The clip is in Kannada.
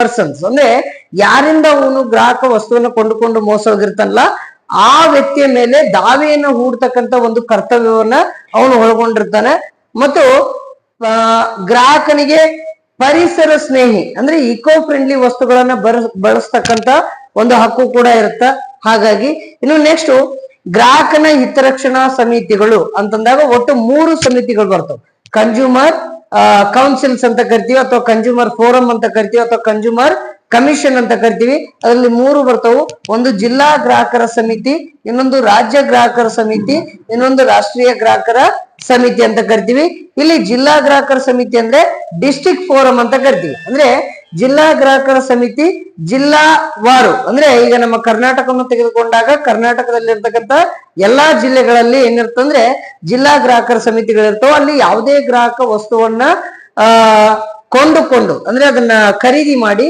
ಪರ್ಸನ್ಸ್ ಅಂದ್ರೆ ಯಾರಿಂದ ಅವನು ಗ್ರಾಹಕ ವಸ್ತುವನ್ನು ಕೊಂಡುಕೊಂಡು ಮೋಸ ಹೋಗಿರ್ತಾನಲ್ಲ ಆ ವ್ಯಕ್ತಿಯ ಮೇಲೆ ದಾವೆಯನ್ನು ಹೂಡ್ತಕ್ಕಂತ ಒಂದು ಕರ್ತವ್ಯವನ್ನ ಅವನು ಒಳಗೊಂಡಿರ್ತಾನೆ. ಮತ್ತು ಗ್ರಾಹಕನಿಗೆ ಪರಿಸರ ಸ್ನೇಹಿ ಅಂದ್ರೆ ಇಕೋ ಫ್ರೆಂಡ್ಲಿ ವಸ್ತುಗಳನ್ನ ಬಳಸ್ತಕ್ಕಂತ ಒಂದು ಹಕ್ಕು ಕೂಡ ಇರುತ್ತೆ. ಹಾಗಾಗಿ ಇನ್ನು ನೆಕ್ಸ್ಟ್ ಗ್ರಾಹಕನ ಹಿತರಕ್ಷಣಾ ಸಮಿತಿಗಳು ಅಂತಂದಾಗ ಒಟ್ಟು 3 ಸಮಿತಿಗಳು ಬರ್ತವೆ. ಕನ್ಸ್ಯೂಮರ್ ಕೌನ್ಸಿಲ್ಸ್ ಅಂತ ಕರಿತೀವಿ, ಅಥವಾ ಕನ್ಸ್ಯೂಮರ್ ಫೋರಂ ಅಂತ ಕರಿತೀವಿ, ಅಥವಾ ಕನ್ಸ್ಯೂಮರ್ ಕಮಿಷನ್ ಅಂತ ಕರಿತೀವಿ. ಅದರಲ್ಲಿ 3 ಬರ್ತವು. ಒಂದು ಜಿಲ್ಲಾ ಗ್ರಾಹಕರ ಸಮಿತಿ, ಇನ್ನೊಂದು ರಾಜ್ಯ ಗ್ರಾಹಕರ ಸಮಿತಿ, ಇನ್ನೊಂದು ರಾಷ್ಟ್ರೀಯ ಗ್ರಾಹಕರ ಸಮಿತಿ ಅಂತ ಕರಿತೀವಿ. ಇಲ್ಲಿ ಜಿಲ್ಲಾ ಗ್ರಾಹಕರ ಸಮಿತಿ ಅಂದ್ರೆ ಡಿಸ್ಟ್ರಿಕ್ಟ್ ಫೋರಂ ಅಂತ ಕರಿತೀವಿ. ಅಂದ್ರೆ ಜಿಲ್ಲಾ ಗ್ರಾಹಕರ ಸಮಿತಿ ಜಿಲ್ಲಾವಾರು, ಅಂದ್ರೆ ಈಗ ನಮ್ಮ ಕರ್ನಾಟಕವನ್ನು ತೆಗೆದುಕೊಂಡಾಗ ಕರ್ನಾಟಕದಲ್ಲಿರ್ತಕ್ಕಂಥ ಎಲ್ಲಾ ಜಿಲ್ಲೆಗಳಲ್ಲಿ ಏನಿರ್ತಂದ್ರೆ ಜಿಲ್ಲಾ ಗ್ರಾಹಕರ ಸಮಿತಿಗಳಿರ್ತಾವ. ಅಲ್ಲಿ ಯಾವುದೇ ಗ್ರಾಹಕ ವಸ್ತುವನ್ನ ಕೊಂಡುಕೊಂಡು ಅಂದ್ರೆ ಅದನ್ನ ಖರೀದಿ ಮಾಡಿ